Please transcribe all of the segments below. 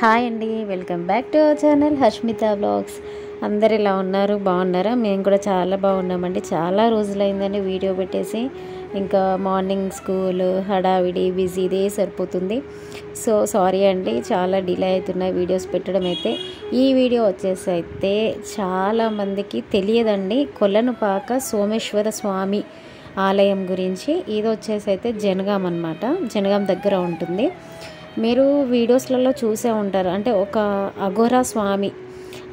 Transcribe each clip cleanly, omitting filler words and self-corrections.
Hi అండి, welcome back to our channel Hashmita vlogs. అందరు ఇలా ఉన్నారు, బాగున్నారా? మేము కూడా చాలా బాగున్నామండి. చాలా రోజులైందని వీడియో పెట్టేసి. ఇంకా మార్నింగ్ స్కూల్ హడావిడి బిజీ ఇదే సరిపోతుంది. సో సారీ అండి, చాలా డిలే అవుతున్నాయి వీడియోస్ పెట్టడం. అయితే ఈ వీడియో వచ్చేసి అయితే చాలామందికి తెలియదండి, కొల్లనుపాక సోమేశ్వర స్వామి ఆలయం గురించి. ఇది వచ్చేసి అయితే జనగాం అన్నమాట, జనగాం దగ్గర ఉంటుంది. మీరు వీడియోస్లలో చూసే ఉంటారు. అంటే ఒక అఘోరా స్వామి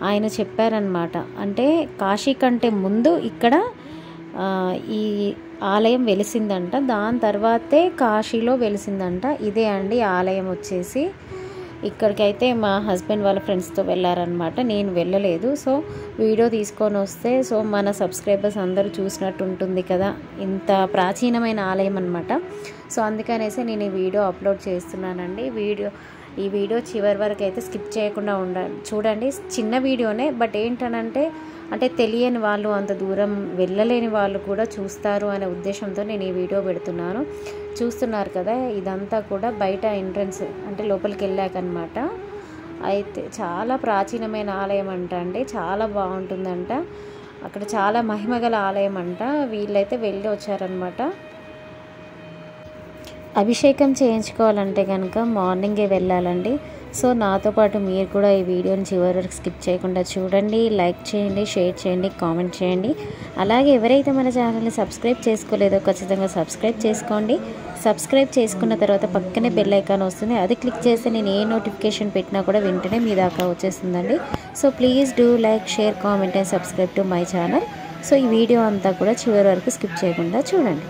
ఆయన చెప్పారనమాట. అంటే కాశీ కంటే ముందు ఇక్కడ ఈ ఆలయం వెలిసిందంట, దాని తర్వాతే కాశీలో వెలిసిందంట. ఇదే అండి ఆలయం వచ్చేసి. ఇక్కడికైతే మా హస్బెండ్ వాళ్ళ ఫ్రెండ్స్తో వెళ్ళారనమాట, నేను వెళ్ళలేదు. సో వీడియో తీసుకొని వస్తే సో మన సబ్స్క్రైబర్స్ అందరూ చూసినట్టు ఉంటుంది కదా. ఇంత ప్రాచీనమైన ఆలయం అనమాట. సో అందుకనేసి నేను ఈ వీడియో అప్లోడ్ చేస్తున్నానండి. ఈ వీడియో చివరి వరకు అయితే స్కిప్ చేయకుండా చూడండి. చిన్న వీడియోనే, బట్ ఏంటనంటే అంటే తెలియని వాళ్ళు, అంత దూరం వెళ్ళలేని వాళ్ళు కూడా చూస్తారు అనే ఉద్దేశంతో నేను ఈ వీడియో పెడుతున్నాను. చూస్తున్నారు కదా, ఇదంతా కూడా బయట ఎంట్రన్స్, అంటే లోపలికి వెళ్ళాకనమాట. అయితే చాలా ప్రాచీనమైన ఆలయం అంట అండి, చాలా బాగుంటుందంట. అక్కడ చాలా మహిమగల ఆలయం అంట. వీళ్ళైతే వెళ్ళి వచ్చారనమాట. అభిషేకం చేయించుకోవాలంటే కనుక మార్నింగే వెళ్ళాలండి. సో నాతో పాటు మీరు కూడా ఈ వీడియోని చివరి వరకు స్కిప్ చేయకుండా చూడండి. లైక్ చేయండి, షేర్ చేయండి, కామెంట్ చేయండి. అలాగే ఎవరైతే మన ఛానల్ని సబ్స్క్రైబ్ చేసుకోలేదో ఖచ్చితంగా సబ్స్క్రైబ్ చేసుకోండి. సబ్స్క్రైబ్ చేసుకున్న తర్వాత పక్కనే బెల్ ఐకాన్ వస్తుంది, అది క్లిక్ చేస్తే నేను ఏ నోటిఫికేషన్ పెట్టినా కూడా వెంటనే మీ దాకా వచ్చేస్తుందండి. So please do like, share, comment and subscribe to my channel. So ఈ వీడియో అంతా కూడా చివరి వరకు స్కిప్ చేయకుండా చూడండి.